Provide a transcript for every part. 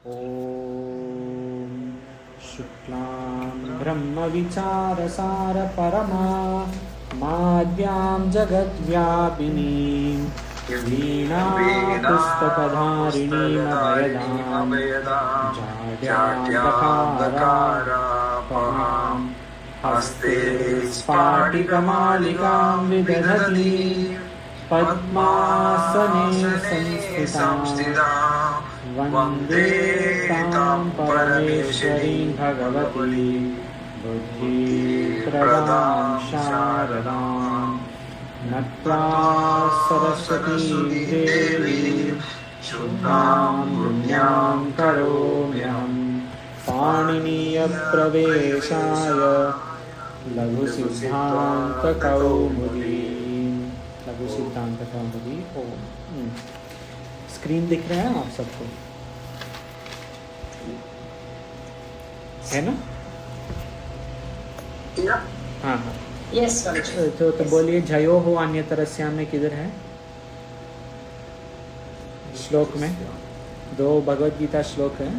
ॐ शुक्लां ब्रह्मविचारसारपरमा माद्यां जगद्व्यापिनीं वीणापुस्तकधारिणीमभयदां जाड्यान्धकारापहां हस्ते स्फाटिकमालिकां विदधती पद्मासने संस्थितां वन्दे तां परमेश्वरीं भगवतीं बुद्धिप्रदां शारदां नत्वा सरस्वतीं देवीं शुद्धां पुण्यां करोम्यहं पाणिनीयप्रवेशाय लघुसिद्धान्तकौमुदी ओम। स्क्रीन दिख रहा है आप सबको, है ना? हाँ हाँ यस। तो बोलिए जयो हो अन्यतरस्याम में किधर है श्लोक में? दो भगवत गीता श्लोक है,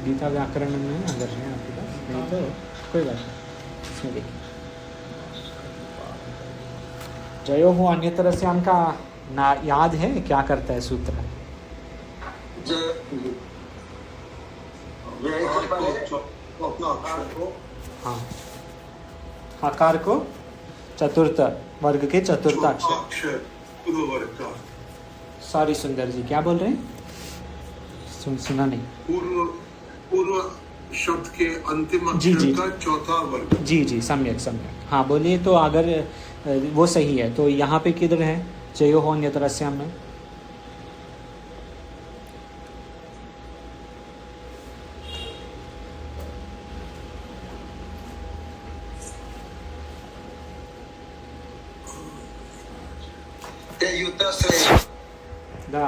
गीता व्याकरण में अगर है आपके पास, नहीं तो कोई बात नहीं, इसमें देखिए। जयो हो अन्यतरस्याम का याद है क्या करता है सूत्र? हाँ, हकार को चतुर्थ वर्ग के चतुर्थ अक्षर। सॉरी सुंदर जी, क्या बोल रहे हैं? सुना नहीं। पूर्व शब्द के अंतिम अक्षर का चौथा वर्ग। जी जी, सम्यक सम्यक। हाँ बोलिए। तो अगर वो सही है तो यहाँ पे किधर है जयो हो अन्यतरस्याम में?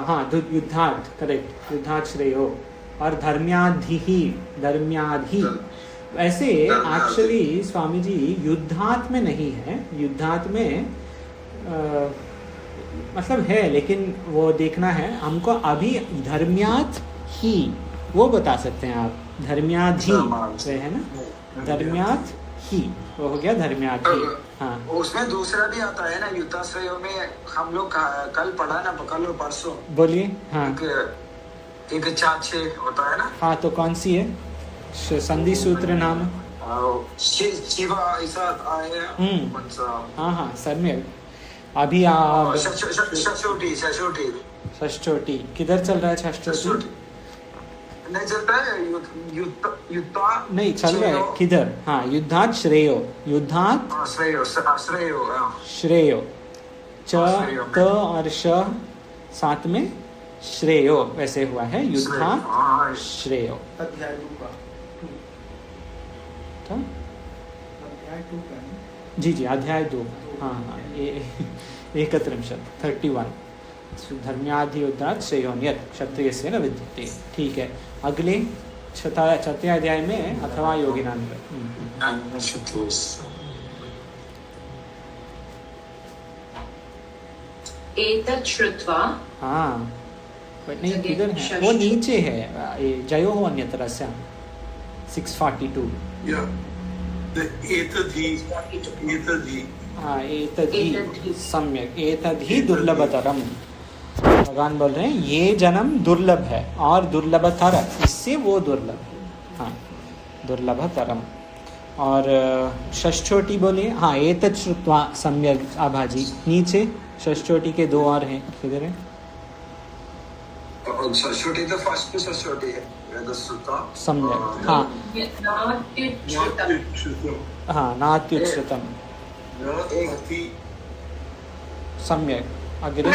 हाँ, युद्धार्थ, करेक्ट, युद्धार्थ श्रेयो। और धर्म्याधि वैसे एक्चुअली स्वामी जी युद्धार्थ में नहीं है, युद्धार्थ में मतलब है, लेकिन वो देखना है हमको। अभी धर्म्यात् ही वो बता सकते हैं आप, धर्म्याधि है ना, धर्म्यात् ही वो हो गया धर्म्यात् ही। हाँ, उसमें दूसरा भी आता है ना युद्धाश्रयों में, हम लोग कल पढ़ा ना, कल और परसों। बोलिए। हाँ, एक 4-6 होता है ना। हाँ, तो कौन सी है? संधि सूत्र नाम शिवा ऐसा आया। हाँ हाँ, सम्यक। अभी षष्ठोटी किधर चल रहा है? षष्ठोटी नहीं चलता है, नहीं चल रहा है किधर? हाँ, युद्धात् श्रेयो, युद्धात् श्रेयो, च त और श साथ में श्रेयो वैसे हुआ है, युद्धात् श्रेयो। अध्याय 2 का जी जी, अध्याय 2। हाँ हाँ, ये 31 धर्म्याधि युद्धात् श्रेयोन्यत् क्षत्रियस्य न विद्यते। ठीक है, अगले छठे अध्याय में अथवा योगिनां में। एतत् श्रुत्वा। हाँ, नहीं किधर है वो? नीचे है, जयो हो अन्यतरस्याम 642। हाँ, एतद्धि सम्यक, एतद्धि दुर्लभतरम। भगवान बोल रहे हैं ये जन्म दुर्लभ है और दुर्लभतर, इससे वो दुर्लभ है। हाँ, दुर्लभतरम। और षष्ठोटी बोलिए। हाँ, एतत् श्रुत्वा सम्यक आभाजी। नीचे षष्ठोटी के 2 और हैं, किधर है? षष्ठोटी तो फर्स्ट षष्ठोटी है, सम्यक। हाँ हाँ, नात्युच्छ्रितम सम्यक। अग्रे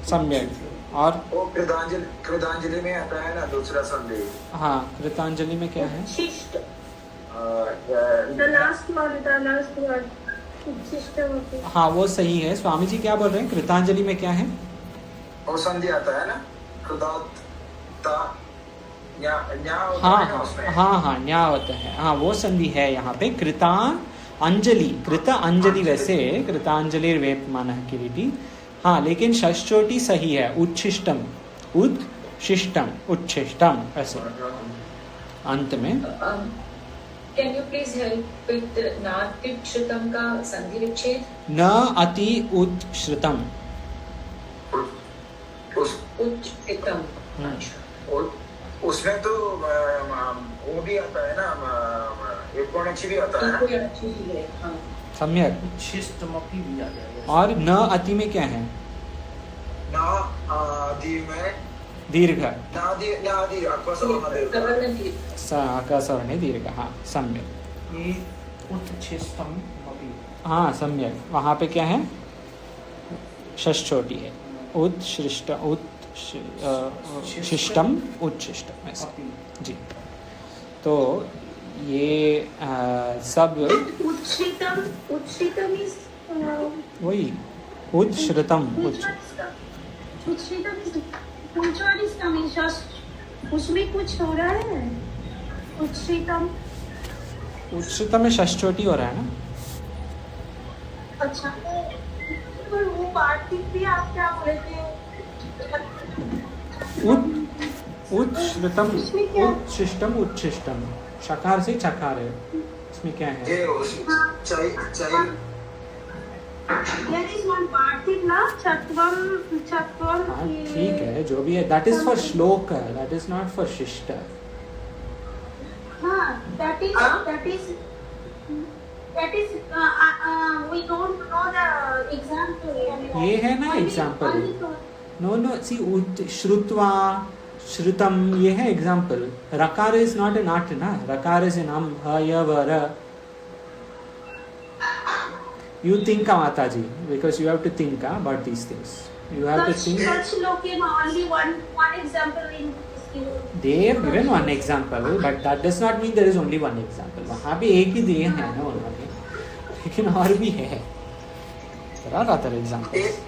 सम्यक। और कृतांजलि में आता है ना दूसरा संदेह। हाँ, कृतांजलि में क्या है? हाँ, वो सही है। स्वामी जी क्या बोल रहे हैं? कृतांजलि में क्या है? वो संधि आता है ना, हाँ हाँ, न्याय होता है। हाँ, वो संधि है यहाँ पे। कृता अंजलि, कृत अंजलि, वैसे कृतांजलि वेप माना है किरीटी। हाँ, लेकिन षष्ठोटी सही है, उच्छिष्टम, उद शिष्टम उच्छिष्टम ऐसे अंत में। Can you please help with नाति श्रुतम का संधि विच्छेद? न अति उत्श्रितम। उच्चितम। उसमें तो वो भी आता है ना, एक कोणची भी आता है ना। सम्यक। शिष्टमपि भी आ जाएगा। और न अति में क्या है? ना आदि में दीर्घ। नादि आकाशवर्णे दीर्घ। हाँ सम्यक। ये उत्शिष्टम अपि। हाँ सम्यक। वहाँ पे क्या है? षष्ठोटी है। उत्शिष्ट शिष्टम उच्छिष्टम ऐसे। जी तो ये सब उच्छ्रितम इज वही उच्छ्रितम उसमें कुछ हो रहा है। उच्छ्रितम उच्छ्रितम में षष्ठोटी हो रहा है ना। अच्छा तो वो वार्तिक भी आप क्या बोले थे? उच्छ्रितम उच्छिष्टम उच्छिष्टम शकार से चकार है। इसमें क्या है? There is one वार्तिक ना चत्वम हाँ ठीक है जो भी है दैट इज फॉर श्लोक दैट इज नॉट फॉर शिष्ट। हाँ that is we don't know the example। ये है ना एग्जाम्पल। नो सी श्रुत्वा श्रुतम ये है एग्जाम्पल। रकार इज नॉट एन आर्ट ना। रकार इज एन अम ह य व र। You think Mata ji because you have to think about these things. You have to think. Such location only one example in this. They have given one example, but that does not mean there is only one example. वहाँ भी एक ही दिए हैं ना उन्होंने, लेकिन और भी है। There are other examples.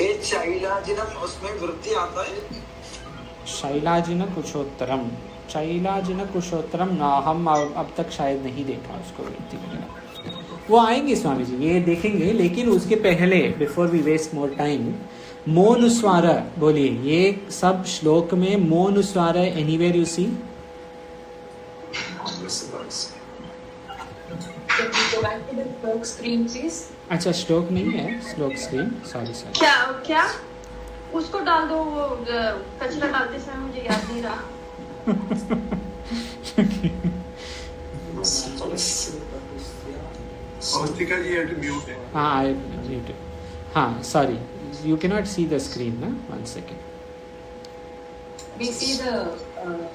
एक शैलाजिनम उसमें वृत्ति आता है। शैलाजिन कुशोत्तरम। शैलाजिन कुशोत्तरम ना हम अब तक शायद नहीं देखा उसको वृत्ति वगैरह। वो आएंगे स्वामी जी ये देखेंगे, लेकिन उसके पहले before we waste more time मोनुस्वार बोलिए। ये सब श्लोक में मोनुस्वार एनीवेयर यू सी? अच्छा श्लोक नहीं है, श्लोक स्क्रीन। सॉरी क्या उसको डाल दो। वो कचरा डालते समय मुझे याद नहीं रहा। Austika ji had to mute it. हाँ I muted. हाँ sorry you cannot see the screen ना। One second. We see the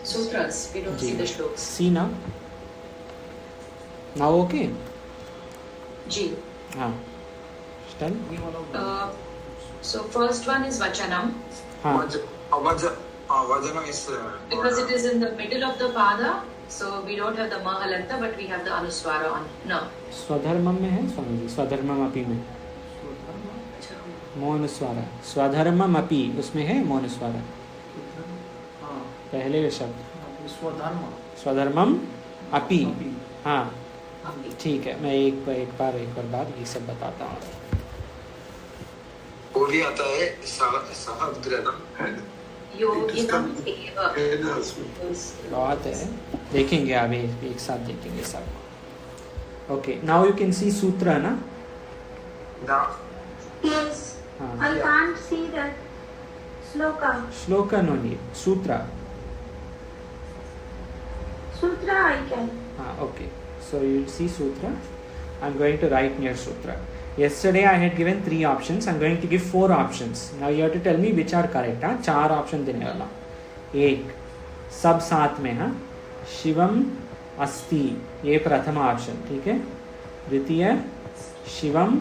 sutras. We don't see the shlokas. See now. Now okay. Ji. हाँ tell. So first one is vachanam. हाँ वजनम इस Because it is in the middle of the pada, so we don't have the mahalanta, but we have the anuswara on. No. स्वधर्मम में है स्वामी जी। स्वधर्मम अपि में मौनुस्वार। स्वधर्मम अपि उसमें है मौनुस्वार पहले शब्द। स्वधर्मम अपि। हाँ ठीक है मैं एक बार बाद ये सब बताता हूँ। वो भी आता है सहद्रदम Yoginam eva. बहुत है देखेंगे अभी एक साथ देखेंगे सब। Okay now you can see सूत्र ना। Yes. हाँ I can't see that sloka. श्लोक नो नीड सूत्र। Sutra I can. Okay. So you see sutra. I'm going to write near sutra. Yesterday I had given 3 options. I'm going to give 4 options. Now you have to tell me which are correct. हाँ 4 option देने वाला। एक सब साथ में हाँ शिवम अस्ति ये प्रथम ऑप्शन ठीक है। द्वितीय शिवम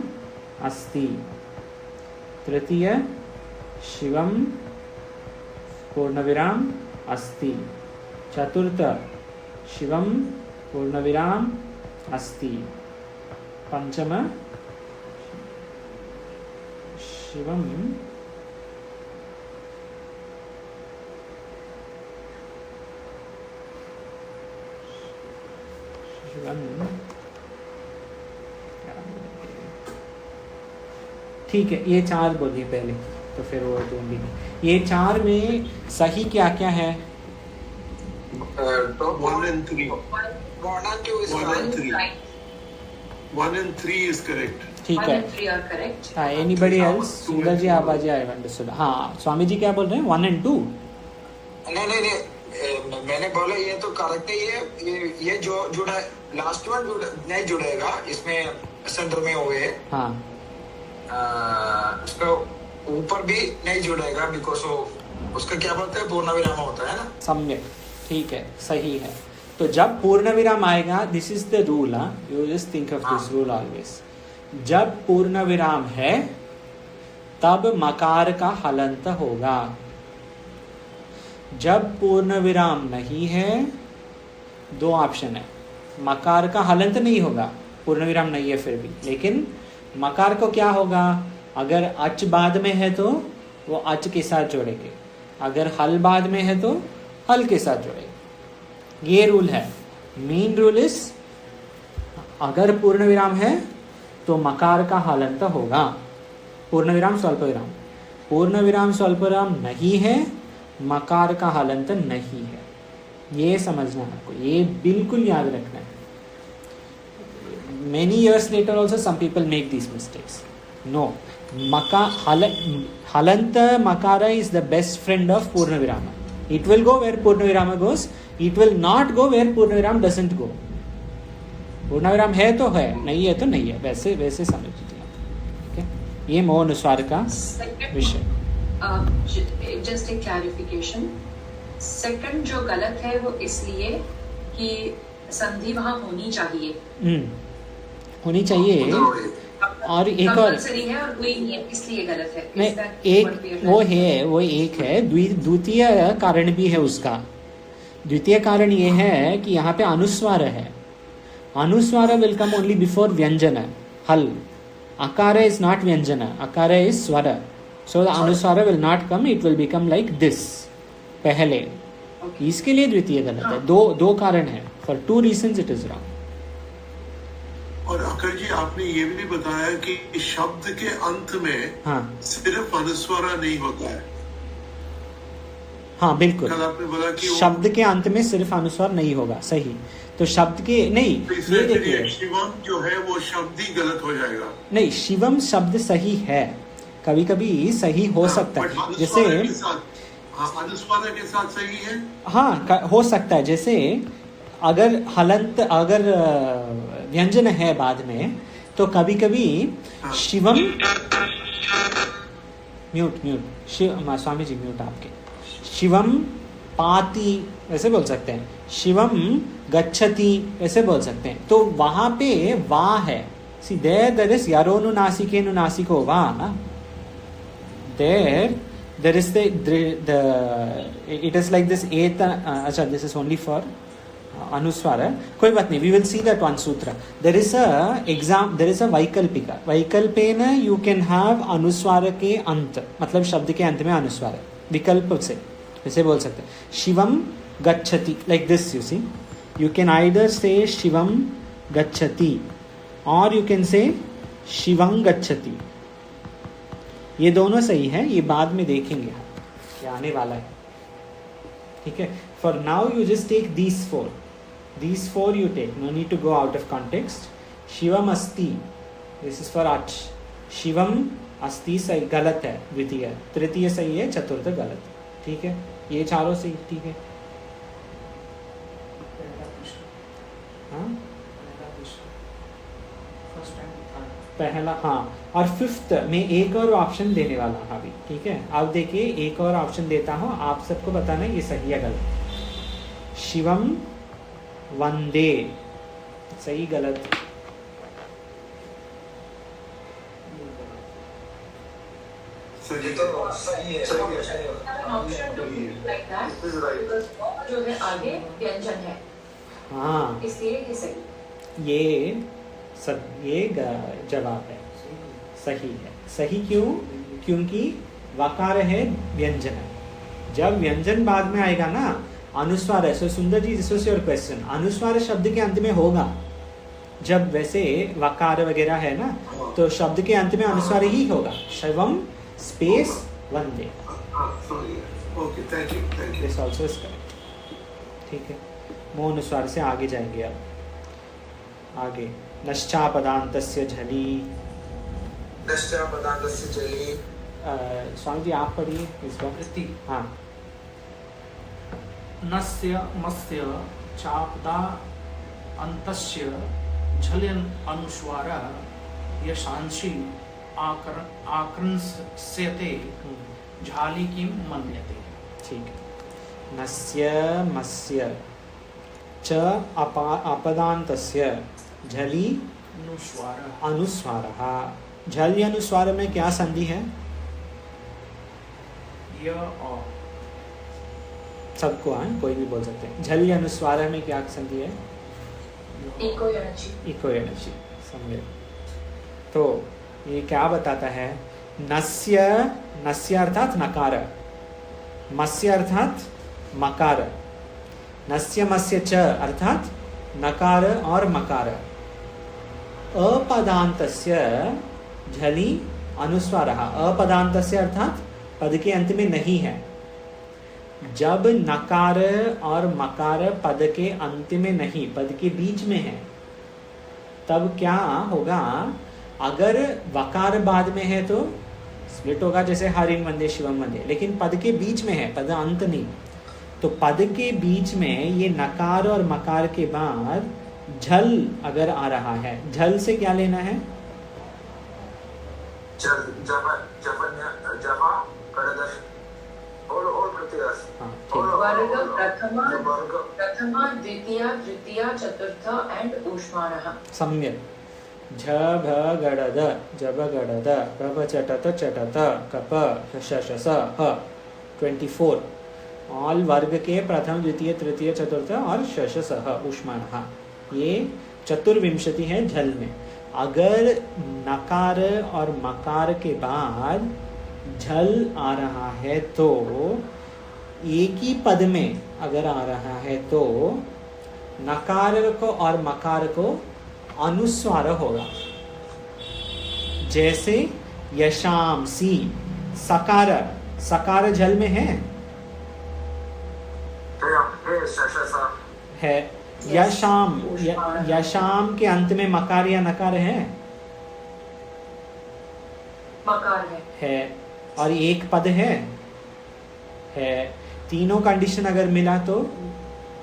अस्ति। तृतीय शिवम पूर्णविराम अस्ति। चतुर्थ शिवम पूर्णविराम अस्ति। पंचम शिवम ठीक है ये 4 बोलिए पहले। तो फिर वो ढूंढेंगे। ये 4 में सही क्या क्या है? top 1 and 3. 1 and 2 is 1 correct. and 3. Right. 1 and 3 is correct. ठीक 1 है। and 3 are correct. हाँ, एनीबडी एल्स? 2 सुंदर and जी 2. Abaji, I understood. हाँ, स्वामी जी क्या बोल रहे हैं? 1 and 2? नहीं, मैंने बोला ये तो करेक्ट है। ये जो जुड़ा, लास्ट वन नहीं जुड़ेगा इसमें, सेंटर में हुए हाँ, उसका ऊपर भी नहीं जुड़ेगा, बिकॉज उसका क्या बोलते हैं, पूर्ण विराम होता है ना। सम्यक, ठीक है, सही है। तो जब पूर्ण विराम आएगा, this is the rule, you just think of this rule always. जब पूर्ण विराम है तब मकार का हलंत होगा। जब पूर्ण विराम नहीं है, 2 ऑप्शन है। मकार का हलंत नहीं होगा, पूर्ण विराम नहीं है फिर भी, लेकिन मकार को क्या होगा? अगर अच बाद में है तो वो अच के साथ जोड़ेंगे, अगर हल बाद में है तो हल के साथ जोड़ेंगे। ये रूल है। मेन रूल इज अगर पूर्ण विराम है तो मकार का हलंत होगा। पूर्ण विराम स्वल्प विराम, पूर्ण विराम स्वल्प विराम नहीं है, मकार का हलंत नहीं है। ये समझना है आपको, ये बिल्कुल याद रखना है। Many years later also some people make these mistakes. No, halanta makara is the best friend of purna virama. It will go where purna virama goes. It will not go where purna viram doesn't go. पूर्ण विराम है तो है, नहीं है तो नहीं है, वैसे वैसे समझ लीजिए। ठीक है, ये मो अनुस्वार का विषय। जस्ट एक क्लैरिफिकेशन, सेकंड जो गलत है वो इसलिए कि संधि वहां होनी चाहिए, होनी चाहिए। और एक और कंपल्सरी है और हुई नहीं है, इसलिए गलत है। नहीं, Is that एक what we are वो trying to है, वो एक है। द्वितीय कारण भी है उसका। द्वितीय कारण ये है कि यहाँ पे अनुस्वार है। अनुस्वार विल कम ओनली बिफोर व्यंजन, हल। अकार इज नॉट व्यंजन, अकार इज स्वर, सो द अनुस्वार will not come, it will become like this पहले। इसके लिए द्वितीय गलत है। दो कारण है, for 2 reasons it is wrong. और अकर जी, आपने ये भी बताया कि शब्द के अंत में हाँ सिर्फ अनुस्वारा नहीं होता है। हाँ बिल्कुल, कल आपने बोला कि शब्द के अंत में सिर्फ अनुस्वार नहीं होगा, सही। तो शब्द के नहीं, तो ये देखिए, शिवम जो है वो शब्द ही गलत हो जाएगा। नहीं, शिवम शब्द सही है, कभी कभी सही हो सकता है। जैसे अनुस्वार के साथ सही है, हाँ हो सकता है। जैसे अगर हलंत, अगर व्यंजन है बाद में, तो कभी कभी शिवम, म्यूट स्वामी जी म्यूट आपके, शिवम पाती ऐसे बोल सकते हैं, शिवम गच्छति ऐसे बोल सकते हैं। तो वहां पे वा है, सी देयर इज यारोनु नासिकेनु नासिको वा, there is the it is like this eta, acha this is only for अनुस्वार। कोई बात नहीं, we will see that one sutra. There is a वैकल्पिका, वैकल्पेन you can have अनुस्वार के अंत, मतलब शब्द के अंत में अनुस्वार, विकल्प से ऐसे बोल सकते हैं। शिवम गच्छति, like this you see, you can either say Shivam गच्छति or you can say शिवं गच्छति। ये दोनों सही है, ये बाद में देखेंगे, ये आने वाला है। ठीक है, for now you just take these 4 you take, no need to go out of context. Shivam अस्ति, this is for ach, Shivam अस्ति सही गलत है, द्वितीय, तृतीय सही है, चतुर्थ गलत। ठीक है, ये चारों सही। ठीक है, हाँ पहला, हाँ। और 5th में एक और ऑप्शन देने वाला हूँ अभी। ठीक है, अब देखिए, एक और ऑप्शन देता हूँ, आप सबको बताना ये सही है गलत। शिवम वंदे, सही गलत? जो है आगे व्यंजन है, हाँ, इसलिए ये सही। ये जवाब है, सही है। सही क्यों? क्योंकि वकार है, व्यंजन है। जब व्यंजन बाद में आएगा ना, अनुस्वार है। सो सुंदर जी, दिस वाज योर क्वेश्चन, अनुस्वार शब्द के अंत में होगा। जब वैसे वकार वगैरह है ना, तो शब्द के अंत में अनुस्वार ही होगा। Shivam space Vande. Sorry, okay, thank you. This also is correct. ठीक है, मो अनुस्वार से आगे जाएंगे अब। आगे नश्चापदान्तस्य झली। नश्चापदान्तस्य झली। स्वामी जी आप पढ़िए इस बार। इति हाँ। नस्य मस्य चापदा अंतस्य झल्यन अनुस्वारः यशांसि आकृंस्यते झाली किं मन्यते। ठीक है, नस्य मस्य च अपदान्तस्य झली अनुस्वारः अनुस्वारः। झल्य अनुस्वार में क्या संधि है? य और सबको कोई भी बोल सकते हैं। झल्य अनुस्वार में क्या संधि है? इको एनर्जी। इको एनर्जी। समझे? तो ये क्या बताता है? नस्य, नस्य अर्थात नकार, मस्य अर्थात मकार, नस्य मस्य च अर्थात नकार और मकार। अपदान्तस्य झली अनुस्वारः। अपदान्तस्य अर्थात पद के अंत में नहीं है। जब नकार और मकार पद के अंत में नहीं, पद के बीच में है, तब क्या होगा? अगर वकार बाद में है तो स्प्लिट होगा, जैसे हरिम वंदे शिवम वंदे, लेकिन पद के बीच में है, पद अंत नहीं। तो पद के बीच में ये नकार और मकार के बाद झल अगर आ रहा है, झल से क्या लेना है? हाँ, ठीक। वर्ग प्रथमा द्वितीया तृतीया चतुर्थ एंड ऊष्माणः। सम्यक। झ भ गड़द, जब गड़द, कब चटत चटत, कप शशस ह। 24 ऑल वर्ग के प्रथम द्वितीय तृतीय चतुर्थ और शशस ह ऊष्माणः। ये चतुर्विंशति है झल में। अगर नकार और मकार के बाद झल आ रहा है तो एक ही पद में अगर आ रहा है तो नकार को और मकार को अनुस्वार होगा। जैसे यशामसी, सकार, सकार झल में है यशाम, यशाम के अंत में मकार या नकार है? मकार है। और एक पद है। तीनों कंडीशन अगर मिला तो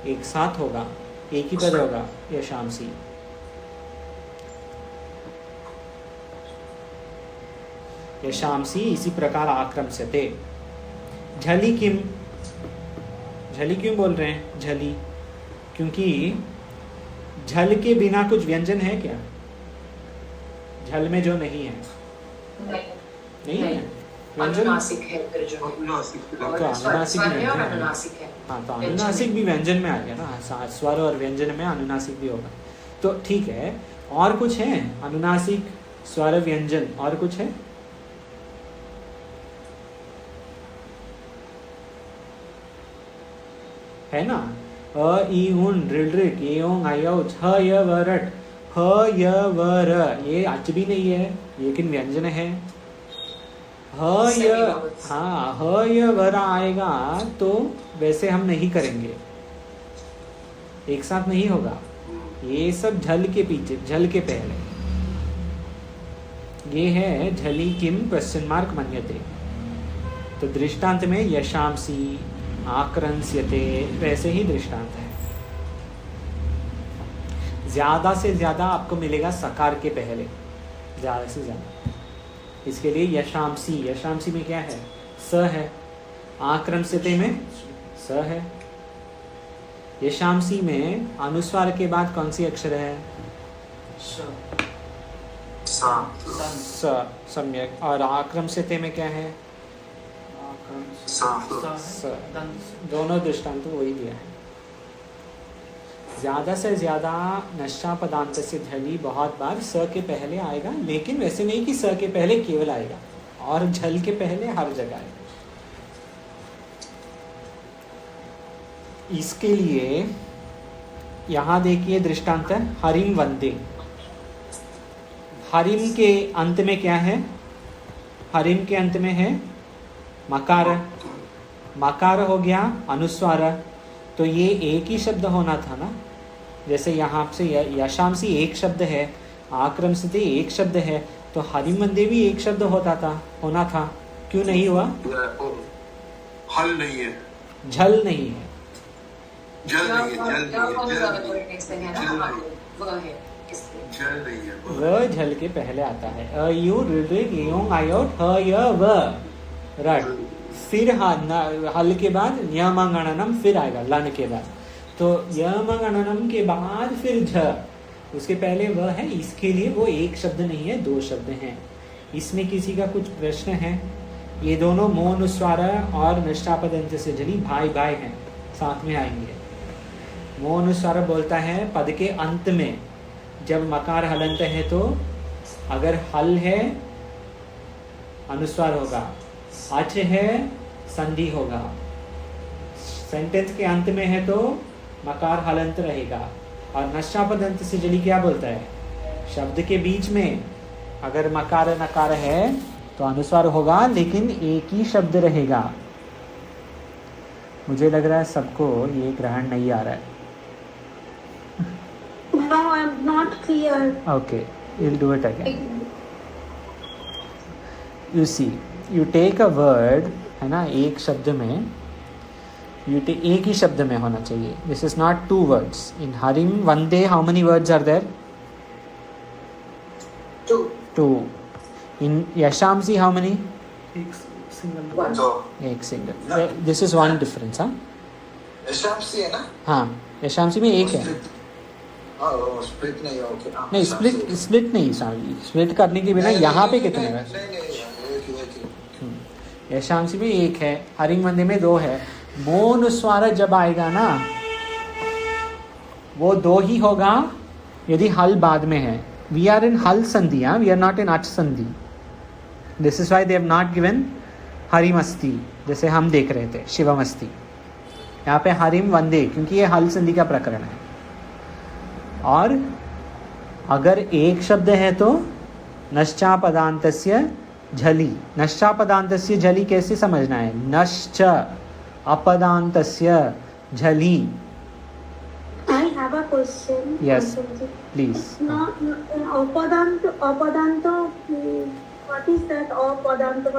एक साथ होगा, एक ही पद होगा यशामसी। यशामसी इसी प्रकार आक्रम्स्यते। झली किम, झली क्यों बोल रहे हैं? झली क्योंकि झल के बिना कुछ व्यंजन है क्या? झल में जो नहीं है, नहीं है व्यंजन। अनुनासिक है फिर जो तो अनुनासिक भी व्यंजन है। अनुनासिक है। हाँ, तो अनुनासिक भी व्यंजन में आ गया ना, स्वर और व्यंजन में अनुनासिक भी होगा। तो ठीक है, और कुछ है अनुनासिक स्वर व्यंजन, और कुछ है? है ना? अ ई उन ऋ ए ओंग आय छ य व रट ह य व र, ये अच भी नहीं है लेकिन व्यंजन है। ह य, हाँ, ह य व र आएगा तो वैसे हम नहीं करेंगे, एक साथ नहीं होगा। ये सब झल के पीछे, झल के पहले। ये है झली किम क्वेश्चन मार्क मन्यते। तो दृष्टांत में यशामसी आक्रंस्यते, वैसे ही दृष्टांत है। ज्यादा से ज्यादा आपको मिलेगा सकार के पहले, ज्यादा से ज्यादा। इसके लिए यशामसी, यशामसी में क्या है? स है। आक्रंस्यते में स है। यशामसी में अनुस्वार के बाद कौन सी अक्षर है? स। सम्यक। और आक्रंस्यते में क्या है? स। दोनों दृष्टांत वही दिया है। ज्यादा से ज्यादा नश्चापदांत से झली बहुत बार स के पहले आएगा, लेकिन वैसे नहीं कि स के पहले केवल आएगा, और झल के पहले हर जगह आएगा। इसके लिए यहां देखिए दृष्टांत है हरिम वंदे। हरिम के अंत में क्या है? हरिम के अंत में है मकार, मकार हो गया अनुस्वार, तो ये एक ही शब्द होना था ना। जैसे यहाँ से यशांसी एक शब्द है, आक्रमसिते एक शब्द है, तो हरिमंदे भी एक शब्द होना था, क्यों नहीं हुआ? हल नहीं है, झल नहीं है, जल नहीं है, जल नहीं है, व झल के पहले आता है। अ यू ऋ यों आयोट ह य व रट, फिर हल के बाद यमगणनम फिर आएगा लन के बाद, तो यमगणनम के बाद फिर झ, उसके पहले वह है, इसके लिए वो एक शब्द नहीं है, दो शब्द हैं। इसमें किसी का कुछ प्रश्न है? ये दोनों मोनुस्वार और नष्टापदंत से जली भाई भाई हैं, साथ में आएंगे। मोनुस्वार बोलता है पद के अंत में जब मकार हलंत है तो अगर हल है अनुस्वार होगा, अच है संधि होगा, सेंटेंस के अंत में है तो मकार हलंत रहेगा। और नष्टापदंत से जली क्या बोलता है? शब्द के बीच में अगर मकार नकार है तो अनुस्वार होगा, लेकिन एक ही शब्द रहेगा। मुझे लग रहा है सबको ये ग्रहण नहीं आ रहा है। No, I'm not clear. Okay, we'll do it again. You see, you take a word, है ना, एक शब्द में एक ही शब्द में होना चाहिए. This is not two words. In Harim Vande, how many words are there? Two. In Yashamsi, how many? एक सिंगल तो एक single. This is one difference, हाँ? यशांसी है ना? हाँ, यशामसी में एक है. स्प्लिट नहीं है, ओके. नहीं, स्प्लिट नहीं, स्प्लिट करने के बिना यहाँ पे कितने हैं? यशांसी में एक है, हरिंग मंदिर में दो है. मोनुस्वार जब आएगा ना वो दो ही होगा यदि हल बाद में है. वी आर इन हल संधि, वी आर नॉट इन अच संधि. This is why they have not given हरिमस्ति जैसे हम देख रहे थे, शिवमस्ति. यहाँ पे हरिम वंदे क्योंकि ये हल संधि का प्रकरण है. और अगर एक शब्द है तो नश्चापदान्तस्य झलि. नश्चापदान्तस्य झलि कैसे समझना है? नश्च अपदान्तस्य झलि. I have a question. Yes, please. No, apadanto. What is that? Apadanto.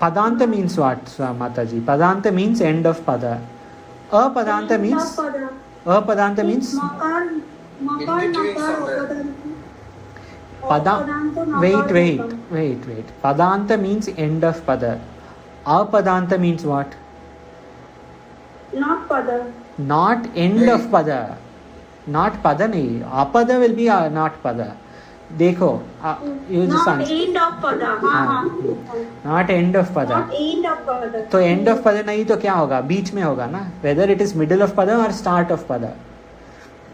Padanta means what, Mataji? Padanta means end of pada. Apadanta means apadanta means Makar, wait. Padanta means end of pada. Apadanta means what? Not pada. Not end of pada. Not pada nahi. Apada will be not pada. देखो, you just Not answer. end of pada. Not end of pada. Not end of pada. तो end of pada नहीं तो क्या होगा? बीच में होगा ना. Whether it is middle of pada or start of pada.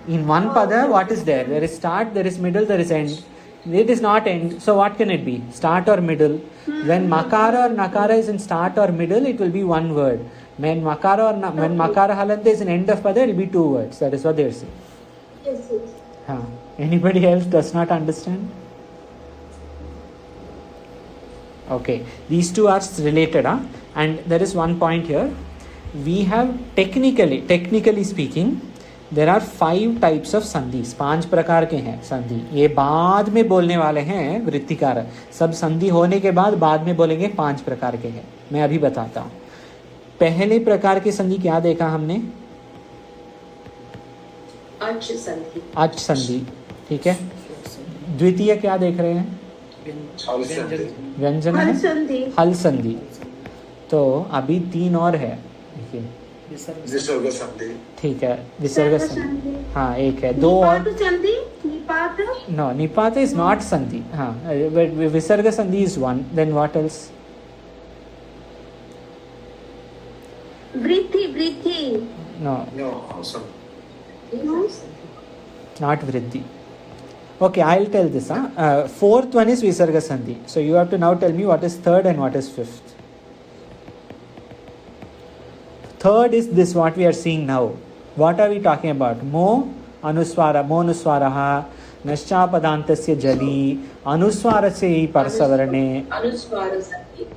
In one pada, what is there? There is start, there is middle, there is end. It is not end. So what can it be? Start or middle? When makara or nakara is in start or middle, it will be one word. When makara halanta is in end of pada, it will be two words. That is what they are saying. Yes. Huh. Anybody else does not understand? Okay, these two are related, huh? And there is one point here. We have technically speaking, there are 5 types of sandhis. 5 प्रकार के हैं संधि. ये बाद में बोलने वाले हैं वृत्तिकार. सब संधि होने के बाद में बोलेंगे 5 प्रकार के हैं. मैं अभी बताता हूँ. पहले प्रकार की संधि क्या देखा हमने? अच संधि. ठीक है. द्वितीय क्या देख रहे हैं? व्यंजन है, हल संधि. तो अभी 3 और है. देखिए, विसर्ग संधि. ठीक है, विसर्ग संधि. हाँ, एक है. 2 और. नो, निपात इज नॉट संधि. हाँ, विसर्ग संधि is 1. Then what else? Vritti. No, awesome. not vriddhi. Okay, I'll tell this. 4th one is visarga sandhi. So you have to now tell me what is 3rd and what is 5th. 3rd is this what we are seeing now. What are we talking about? Mo nuswaraha नश्चापदान्तस्य जलि अनुस्वारस्य परसवर्णे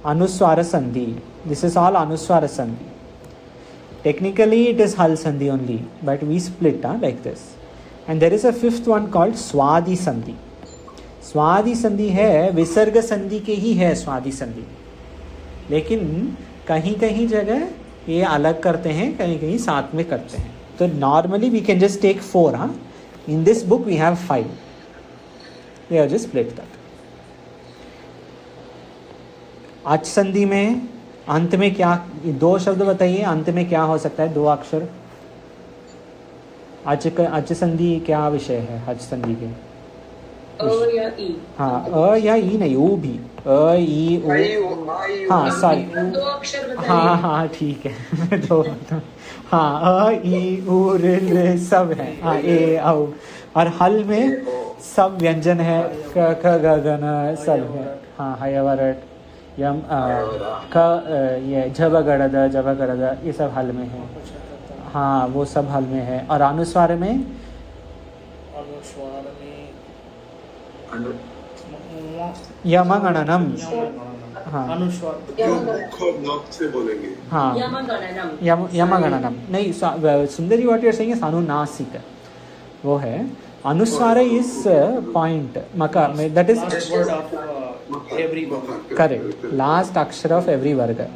Anuswara Sandhi. This is all Anuswara Sandhi. Technically it is Hal Sandhi only, but we split like this. And there is a fifth one called Swadi Sandhi. Swadi Sandhi है विसर्ग संधि के ही है स्वादि संधि, लेकिन कहीं कहीं जगह ये अलग करते हैं, कहीं कहीं साथ में करते हैं. तो normally we can just take 4. In this book we have 5. We have just split that. अच संधि में अंत में क्या, 2 शब्द बताइए अंत में क्या हो सकता है, 2 अक्षर. अच संधि क्या विषय है अच संधि के? अ या ई. हाँ, अ या ई नहीं, ऊ भी. अ ई ऊ. हाँ सॉरी, 2 अक्षर बताइए. हाँ ठीक है. 2. हाँ, अ ई ऊ ऋ सब है. हाँ, ए औ. और हल में सब व्यंजन है, क ख ग घ न सब है. हाँ, हयवरट यम क ये झब गड़द जब गड़द ये सब हल में है. हाँ, वो सब हल में है. और अनुस्वार में यमगणनम. हाँ, जो मुख और नख से बोलेंगे. हाँ, यमगणनम नहीं. Sundari what you are saying is अनुनासिक, वो है. अनुस्वार इज पॉइंट मका, that is correct, last akshara of every varga.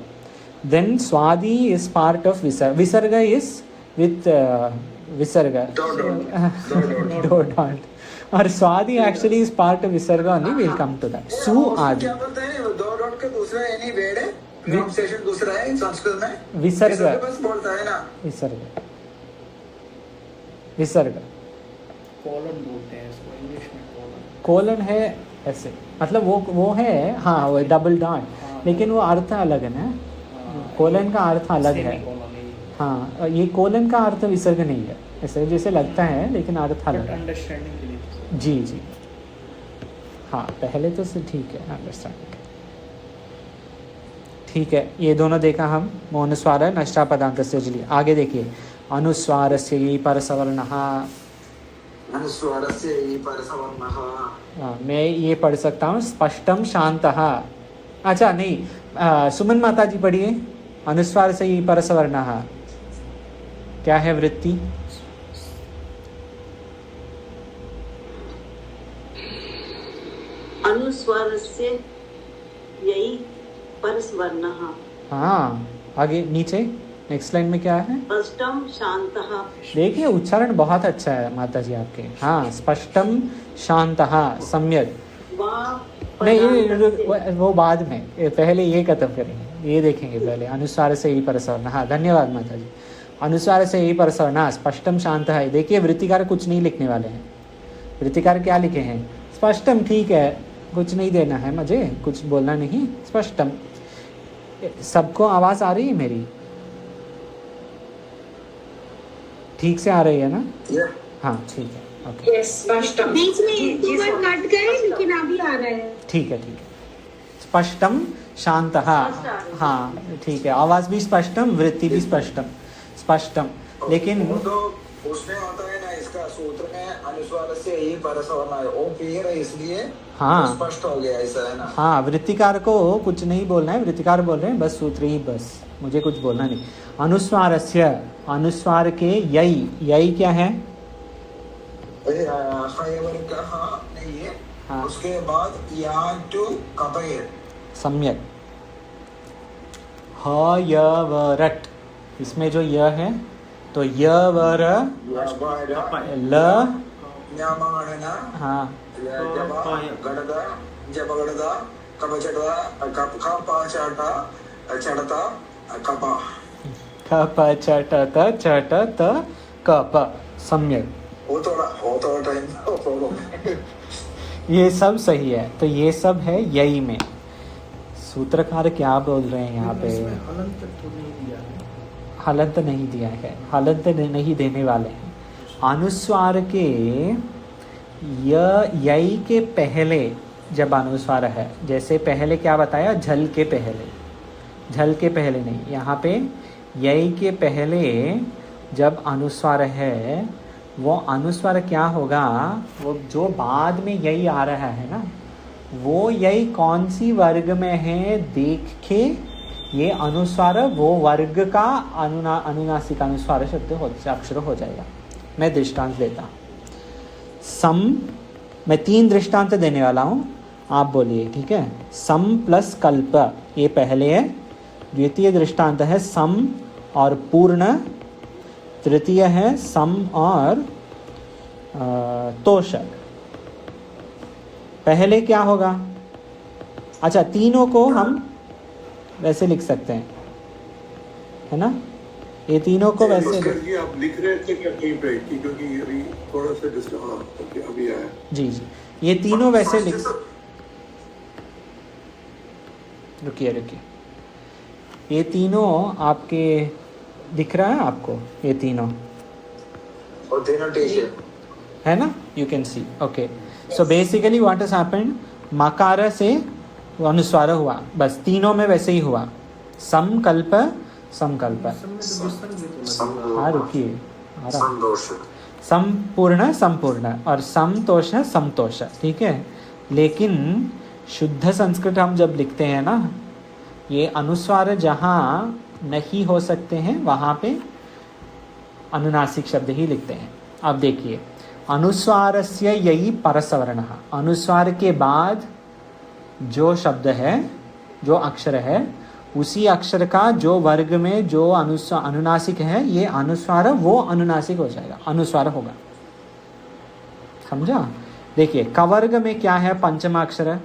Then swadi is part of visarga. Visarga is with visarga. Dot. और स्वादी actually is part of visarga only. We'll come to that. सु आदि. क्या बोलते हैं? 2 dot का दूसरा any वेड है, pronunciation दूसरा है संस्कृत में. विसर्ग. बस बोलता है ना. विसर्ग. कॉलन बोलते हैं इसको इंग्लिश में. कोलन है ऐसे, मतलब वो है. हाँ, वो डबल डॉट, लेकिन वो अर्थ अलग है ना. कोलन का अर्थ अलग है. हाँ, ये कोलन का अर्थ विसर्ग नहीं है, ऐसे जैसे लगता है, लेकिन अर्थ अलग है. अंडरस्टैंडिंग के लिए. जी. हाँ, पहले तो से ठीक है अंडरस्टैंडिंग. ठीक है, ये दोनों देखा हम. मौनुस्वार नष्टा पदांत से लिए. आगे देखिए. अनुस्वार से परसवर्णः. अनुस्वारस्य इ परसवर्णः. मैं ये पढ़ सकता हूँ. स्पष्टम शांतः. अच्छा नहीं, सुमन माता जी पढ़िए. अनुस्वार से ही परसवर्णः क्या है वृत्ति? अनुस्वारस्य यही परसवर्णः. हाँ, आगे नीचे नेक्स्ट लाइन में क्या है? स्पष्टम शांतः. देखिए उच्चारण बहुत अच्छा है माता जी आपके. हाँ, स्पष्टम शांतः सम्यक. नहीं, वो बाद में, पहले ये खत्म करेंगे, ये देखेंगे पहले. अनुस्वार से ही परसवर्ण. हाँ, धन्यवाद माता जी. अनुस्वार से ही परसवर्ण स्पष्टम शांतः है. देखिए वृत्तिकार कुछ नहीं लिखने वाले हैं. वृत्तिकार क्या लिखे हैं? स्पष्टम. ठीक है, कुछ नहीं देना है मुझे, कुछ बोलना नहीं. स्पष्टम. सबको आवाज आ रही है मेरी? ठीक से आ रही है ना? हाँ ठीक है. ओके. बीच में एक दो बार कट गए, लेकिन अभी आ रहे हैं. ठीक है. स्पष्टम शांतः. हाँ ठीक है, आवाज भी स्पष्टम, वृत्ति भी स्पष्टम. लेकिन वो तो उसमें आता है ना, इसका सूत्र में अनुस्वार से ही परसवर्णः है, वो क्लियर है, इसलिए हाँ तो स्पष्ट हो गया. ऐसा है ना. हाँ, वृत्तिकार को कुछ नहीं बोलना है. वृत्तिकार बोल रहे हैं बस सूत्र ही, बस मुझे कुछ बोलना नहीं. अनुस्वारस्य, अनुस्वार के यई क्या है? नहीं है. हाँ. उसके बाद या टू कपयर. सम्यक. ह य व रट, इसमें जो य है तो य व र ल. हाँ, जबगड़दा कपचटा कपाचाटा चढ़ता कपा. क प च ट त च ट त क प. सम्यक. वो थोड़ा टाइम. ये सब सही है. तो ये सब है यही में. सूत्रकार क्या बोल रहे हैं यहाँ पे? हलंत तो नहीं दिया है. हलंत नहीं दिया है, हलंत नहीं देने वाले हैं. अनुस्वार के यई के पहले जब अनुस्वार है, जैसे पहले क्या बताया, झल के पहले. झल के पहले नहीं, यहाँ पे यई के पहले जब अनुस्वार है, वो अनुस्वार क्या होगा, वो जो बाद में यही आ रहा है ना, वो यही कौन सी वर्ग में है देख के ये अनुस्वार वो वर्ग का अनुनासिक अनुस्वार शब्द अक्षर हो जाएगा। मैं दृष्टांत देता हूँ। सम, मैं 3 दृष्टांत देने वाला हूँ, आप बोलिए, ठीक है। सम प्लस कल्प, ये पहले है। द्वितीय दृष्टांत है सम और पूर्ण। तृतीय है सम और तोषक। पहले क्या होगा? अच्छा, तीनों को हम वैसे लिख सकते हैं, है ना? ये तीनों को वैसे जी आप लिख रहे थे क्या कहीं पे? क्योंकि अभी थोड़ा सा अभी आया। जी जी, ये तीनों वैसे लिख, रुकिए, ये तीनों आपके दिख रहा है आपको? ये तीनों और तीनों टीचर है ना? You can see. Okay, so basically what has happened, मकार से अनुस्वार हुआ, बस तीनों में वैसे ही हुआ। समकल्प समकल्प, हाँ रुकिए, संपूर्ण संपूर्ण और समतोष समतोष, ठीक है। लेकिन शुद्ध संस्कृत हम जब लिखते हैं ना, ये अनुस्वार जहाँ नहीं हो सकते हैं वहाँ पे अनुनासिक शब्द ही लिखते हैं। अब देखिए, अनुस्वारस्य यही परसवर्णः, अनुस्वार के बाद जो शब्द है, जो अक्षर है, उसी अक्षर का जो वर्ग में जो अनुनासिक है, ये अनुस्वार वो अनुनासिक हो जाएगा, अनुस्वार होगा। समझा? देखिए, कवर्ग में क्या है? पंचम अक्षर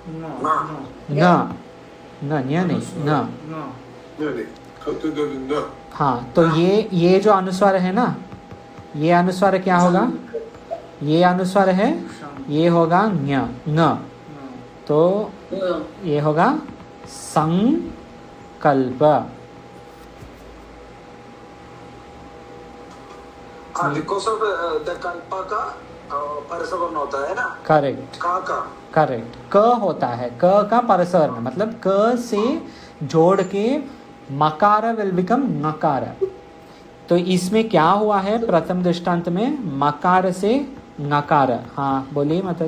न, नहीं न। हाँ, तो ये जो अनुस्वार है ना, ये अनुस्वार क्या होगा? ये अनुस्वार है, ये होगा न, तो ये होगा संकल्प। बिकॉज ऑफ द कल्प का परसवर्ण होता है ना। करेक्ट, करेक्ट, क होता है, क का परसवर्ण, मतलब क से जोड़ के मकार विल बिकम नकार। तो इसमें क्या हुआ है? प्रथम दृष्टांत में मकार से नकार। हाँ बोलिए माता।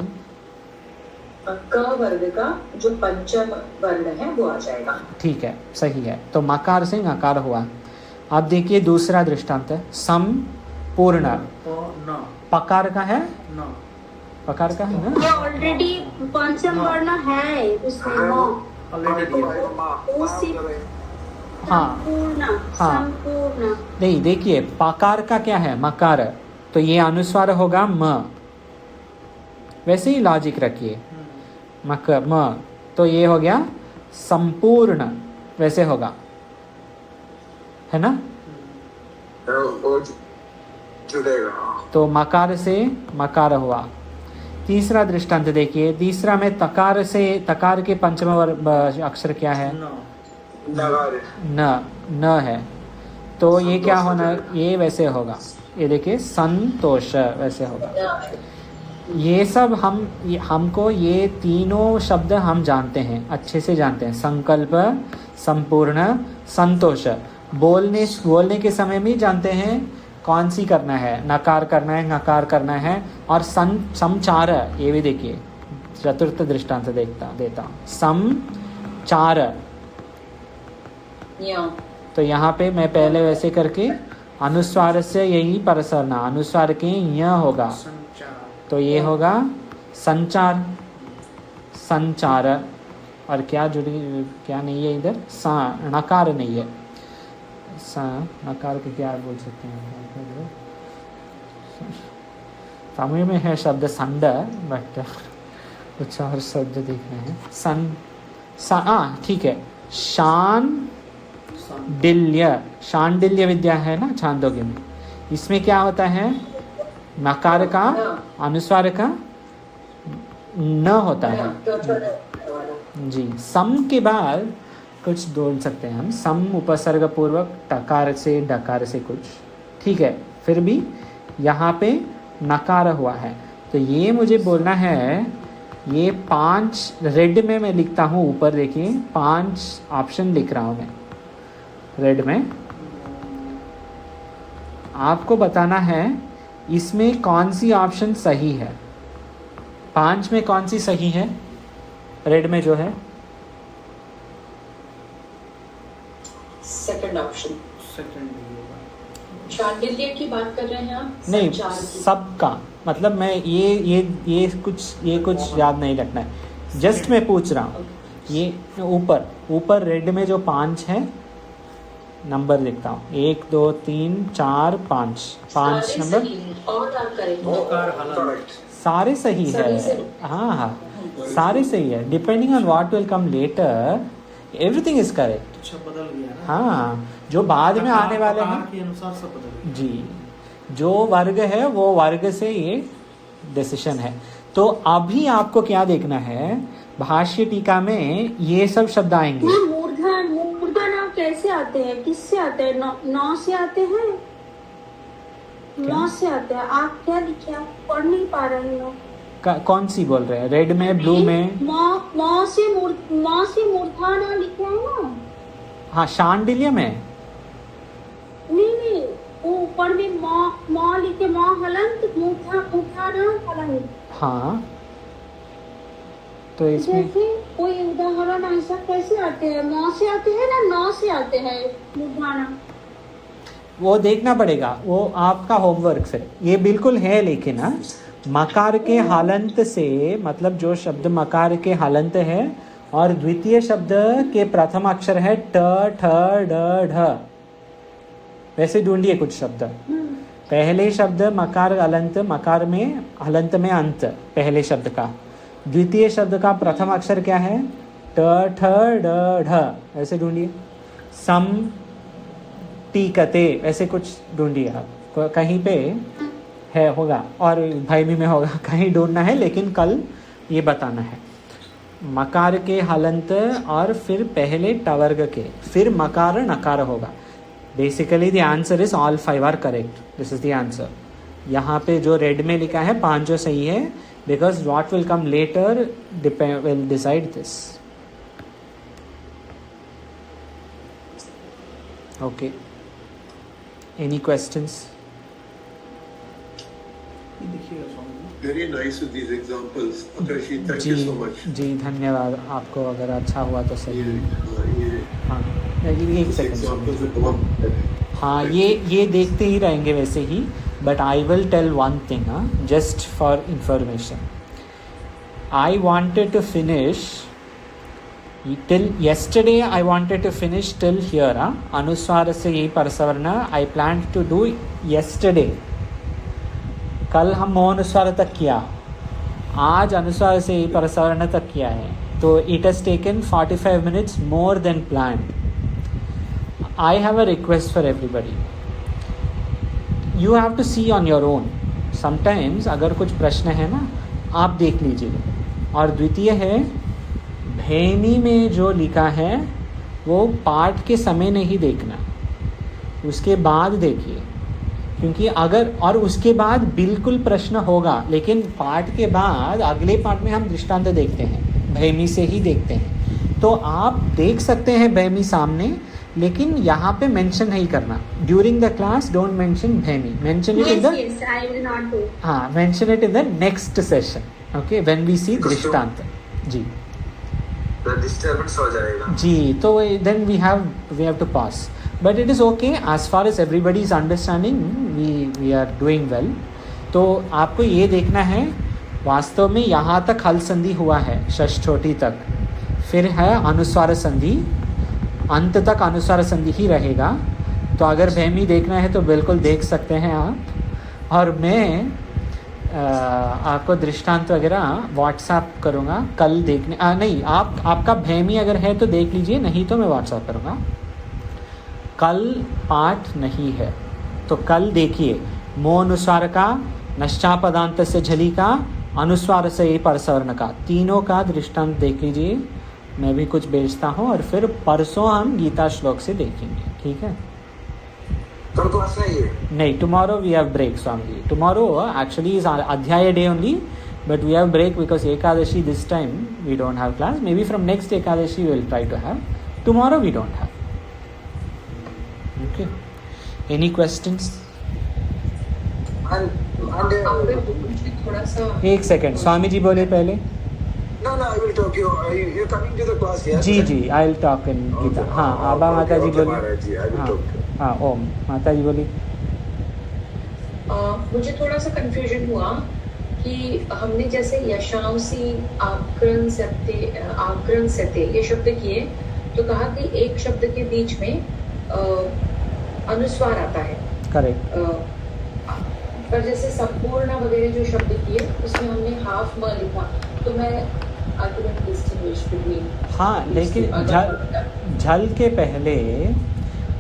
क वर्ग का जो पंचम वर्ण है वो आ जाएगा। ठीक है, सही है। तो मकार से नकार हुआ। अब देखिए दूसरा दृष्टांत है, सम पूर्ण। पकार का है, पकार का है ना, ऑलरेडी पंचम वर्ण है उसमें, हाँ हाँ, नहीं देखिए, पकार का क्या है? मकार, तो ये अनुस्वार होगा म। वैसे ही लॉजिक रखिए, मक म, तो ये हो गया संपूर्ण, वैसे होगा, है ना? तो मकार से मकार हुआ। तीसरा दृष्टांत देखिए, तीसरा में तकार से, तकार के पंचम अक्षर क्या है? न है, तो ये क्या होना? ये वैसे होगा, ये देखिए संतोष, वैसे होगा। ये सब हमको ये तीनों शब्द हम जानते हैं, अच्छे से जानते हैं। संकल्प, संपूर्ण, संतोष बोलने के समय में जानते हैं कौन सी करना है, नकार करना है, नकार करना है। और समचार, ये भी देखिए, चतुर्थ दृष्टांत देता हूँ, समचार। तो यहाँ पे मैं पहले वैसे करके, अनुस्वार से यही परसरना, अनुस्वार के य होगा, तो ये होगा संचार, संचार। और क्या जुड़ी, क्या नहीं है इधर? सा, नकार नहीं है, सा, नकार के क्या बोल सकते हैं? तमिल में है शब्द संड, बट कुछ और शब्द देख रहे हैं। ठीक है, शांडिल्य विद्या है ना छांदोग्य में, इसमें क्या होता है? नकार का अनुस्वार का न होता है जी। सम के बाद कुछ बोल सकते हैं हम, सम उपसर्ग पूर्वक टकार से डकार से कुछ, ठीक है। फिर भी यहाँ पे नकार हुआ है, तो ये मुझे बोलना है, ये 5 रेड में मैं लिखता हूँ, ऊपर देखिए 5 ऑप्शन लिख रहा हूँ मैं रेड में। आपको बताना है इसमें कौन सी ऑप्शन सही है। 5 में कौन सी सही है? रेड में जो है सेकंड ऑप्शन। सेकंड होगा। शांडिल्य की बात कर रहे हैं आप? नहीं, संचार की। सबका मतलब मैं ये कुछ याद नहीं रखना है, जस्ट मैं पूछ रहा हूँ। ये ऊपर रेड में जो 5 है, नंबर लिखता हूँ 1 2 3 4 5 सारे नंबर सही और आप करेंगे। ओकार हलन। सारे सही है। सभी सही। हाँ, सारे सही है। Depending on what will come later, everything is correct. अच्छा, बदल गया ना। हाँ, जो बाद में आने वाले प्रकार हैं के अनुसार सब बदल गया। जी, जो वर्ग है वो वर्ग से ये डिसीजन है। तो अभी आपको क्या देखना है, भाष्य टीका में ये सब शब्द आएंगे। ये मूर्धन कैसे आते हैं, किससे आते हैं? नौ से आते हैं, नौ से आते हैं। आप क्या लिखे? आप पढ़ नहीं पा रहे हो। कौन सी बोल रहे हैं? रेड में, ब्लू में? मौ से मूर्धन लिखे हैं ना। हाँ, शांडिल्य में नहीं, वो ऊपर में मौ लिखे, मौ हलंत मूर्धन हलंत। हाँ, तो इसमें जैसे कोई उदाहरण ऐसा कैसे आते हैं? मौ से आते हैं ना, नौ से आते हैं मूर्धन। वो देखना पड़ेगा, वो आपका होमवर्क से। ये बिल्कुल है, लेकिन ना मकार के हलंत से, मतलब जो शब्द मकार के हलंत है और द्वितीय शब्द के प्रथम अक्षर है ट ठ ड ढ, वैसे ढूंढिए कुछ शब्द। पहले शब्द मकार हलंत, मकार में हलंत में अंत पहले शब्द का। द्वितीय शब्द का प्रथम अक्षर क्या है? ट ठ ड ढ, ऐसे ढूंढिए। सम टीकते, ऐसे कुछ ढूंढिए आप, कहीं पे है होगा, और भाईमी में होगा, कहीं ढूंढना है, लेकिन कल ये बताना है। मकार के हलंत और फिर पहले टवर्ग के, फिर मकार नकार होगा। Basically the answer is all 5 are correct. This is the answer. यहाँ पे जो रेड में लिखा है 5 जो सही है, because what will come later will decide this. Okay, any questions? देखिएगा Swami ji. Very nice with these examples. Akashi, thank you so much. जी, धन्यवाद आपको। अगर अच्छा हुआ तो सही। ये हाँ, एक examples सेकंड। से बहुत हाँ, ये देखते ही रहेंगे वैसे ही, but I will tell one thing, just for information. I wanted to finish till yesterday. I wanted to finish till here. अनुस्वार से यही परसवर्ण I planned to do yesterday. कल हम अनुस्वार तक किया, आज अनुस्वार से यही परसवर्ण तक किया है, तो it has taken 45 minutes more than planned. I have a request for everybody. You have to see on your own. Sometimes अगर कुछ प्रश्न है ना, आप देख लीजिए। और द्वितीय है, भैमी में जो लिखा है वो पाठ के समय नहीं देखना, उसके बाद देखिए, क्योंकि अगर और उसके बाद बिल्कुल प्रश्न होगा, लेकिन पाठ के बाद अगले पाठ में हम दृष्टांत देखते हैं, भैमी से ही देखते हैं। तो आप देख सकते हैं भैमी सामने, लेकिन यहाँ पे मेंशन नहीं करना। During the class don't mention भैमी, mention it in the, I will not do. हाँ, mention it in the next session, okay, when we see दृष्टांत। जी डिस्टर्बेंस हो जाएगा जी, तो then we have to pass, but it is okay as far as everybody is understanding, we are doing well. तो आपको ये देखना है, वास्तव में यहाँ तक हल संधि हुआ है, षष्ठोटी तक, फिर है अनुस्वार संधि, अंत तक अनुस्वार संधि ही रहेगा। तो अगर भैमी देखना है तो बिल्कुल देख सकते हैं आप, और मैं आपको दृष्टांत वगैरह व्हाट्सएप करूँगा कल देखने। नहीं, आपका भैमी अगर है तो देख लीजिए, नहीं तो मैं व्हाट्सएप करूँगा। कल पाठ नहीं है तो कल देखिए, मो अनुस्वार का, नश्चापदांत से झली का, अनुस्वार से ये परसवर्ण का, तीनों का दृष्टांत देख लीजिए। मैं भी कुछ भेजता हूँ, और फिर परसों हम गीता श्लोक से देखेंगे, ठीक है? तो क्लास नहीं है? नहीं, tomorrow we have break Swami ji. Tomorrow actually is अध्याय day only, but we have break because Ekadashi this time we don't have class. Maybe from next Ekadashi we will try to have, tomorrow we don't have. Okay, any questions? आपको मुझे थोड़ा सा एक second, Swami ji बोले पहले। No, I will talk. You're coming to the class, yes? जी जी, I will talk in Gita. हाँ, आबा माता जी बोली। महाराज जी, I will हाँ talk. हाँ, ओम माता जी बोली। मुझे थोड़ा सा कंफ्यूजन हुआ कि हमने जैसे यशांसी आग्रन सत्य ये शब्द किए, तो कहा कि एक शब्द के बीच में अनुस्वार आता है। करेक्ट। पर जैसे संपूर्ण वगैरह जो शब्द किए उसमें हमने हाफ म लिखा, तो मैं आर्गुमेंट डिस्टिंग्विश बिटवीन। हाँ, लेकिन झल के पहले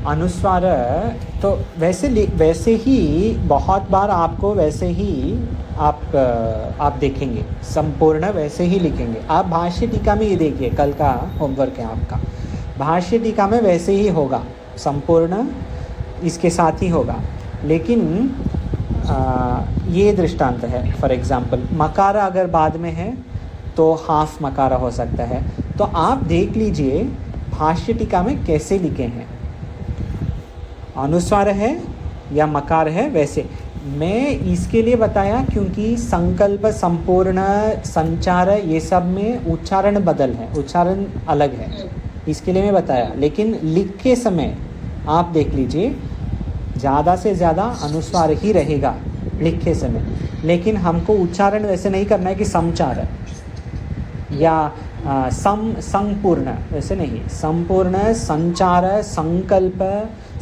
अनुस्वार तो वैसे ही बहुत बार आपको वैसे ही आप देखेंगे, संपूर्ण वैसे ही लिखेंगे। आप भाष्य टीका में ये देखिए, कल का होमवर्क है आपका, भाष्य टीका में वैसे ही होगा, संपूर्ण इसके साथ ही होगा। लेकिन ये दृष्टांत है, फॉर एग्जांपल मकारा अगर बाद में है तो हाफ मकारा हो सकता है। तो आप देख लीजिए भाष्य टीका में कैसे लिखे हैं, अनुस्वार है या मकार है। वैसे मैं इसके लिए बताया क्योंकि संकल्प, संपूर्ण, संचार ये सब में उच्चारण बदल है, उच्चारण अलग है, इसके लिए मैं बताया। लेकिन लिख के समय आप देख लीजिए ज़्यादा से ज़्यादा अनुस्वार ही रहेगा लिखे समय, लेकिन हमको उच्चारण वैसे नहीं करना है कि समचार या संपूर्ण, वैसे नहीं। संपूर्ण, संचार, संकल्प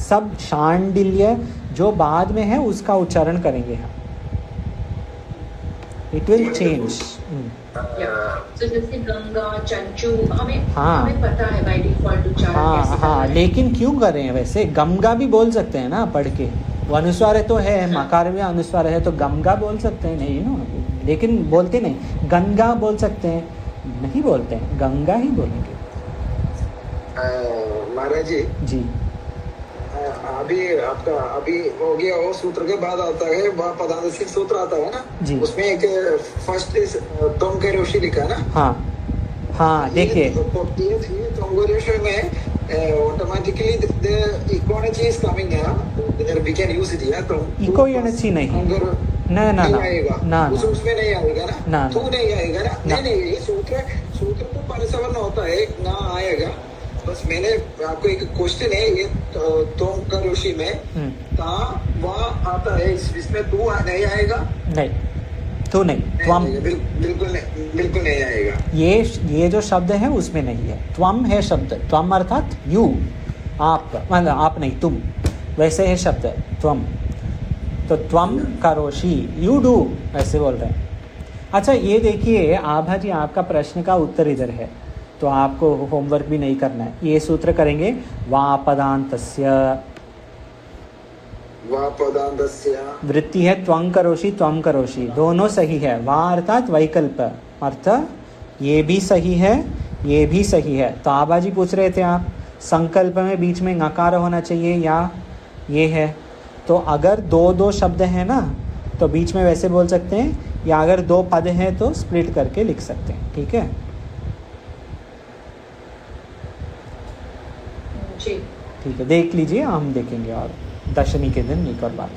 सब शांडिल्य जो बाद में है उसका उच्चारण करेंगे हम। It will change. तो जैसे गंगा, चंचू हमें पता है बाय डिफॉल्ट उच्चारण कैसे करना है। लेकिन क्यों कर रहे हैं? वैसे गंगा भी बोल सकते हैं ना पढ़ के, वो अनुस्वार है तो है, मकार में अनुस्वार है तो गंगा बोल सकते हैं, नहीं ना, लेकिन बोलते नहीं, गंगा बोल सकते हैं, नहीं बोलते हैं, गंगा ही बोलेंगे। महाराज जी अभी आपका अभी हो गया, वो सूत्र के बाद आता है वह पदानुसिक सूत्र आता है ना जी। उसमें एक फर्स्ट तुम के ऋषि लिखा है ना। हाँ देखिए तुम के ऋषि में automatically the equality is coming है, वी कैन यूज इट या। तो इक्वालिटी नहीं, ना आएगा ना, उसमें नहीं आएगा ना, तू नहीं आएगा ना, नहीं ये सूत्र तो परसवर्ण होता है, ना आएगा। बस मैंने आपको एक क्वेश्चन है, ये तुम का ऋषि में ता वहाँ आता है, इसमें तू नहीं आएगा? नहीं, तू नहीं, त्वम बिल्कुल नहीं आएगा। ये जो शब्द है उसमें नहीं है, त्वम है शब्द, त्वम अर्थात यू, आप, मतलब आप नहीं, तुम, वैसे है शब्द त्वम। तो त्वम करोषि, यू डू, ऐसे बोल रहे हैं। अच्छा ये देखिए आभा जी, आपका प्रश्न का उत्तर इधर है, तो आपको होमवर्क भी नहीं करना है। ये सूत्र करेंगे वापदान्तस्य, वृत्ति है त्वं करोषि, दोनों सही है। वा अर्थात वैकल्प, अर्थ ये भी सही है, ये भी सही है। तो आभा जी पूछ रहे थे आप संकल्प में बीच में नकार होना चाहिए या ये है, तो अगर दो शब्द है ना तो बीच में वैसे बोल सकते हैं, या अगर दो पद हैं तो स्प्लिट करके लिख सकते हैं, ठीक है जी, ठीक है। देख लीजिए, हम देखेंगे और दशमी के दिन एक और बात।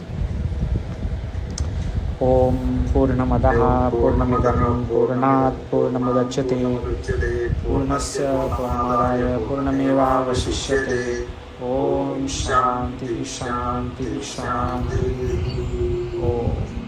ओम पूर्णमदः पूर्णमिदं पूर्णात् पूर्णमुदच्यते पूर्णस्य पूर्णमादाय पूर्णमेवावशिष्यते। ओम शांति शांति शांति। ओम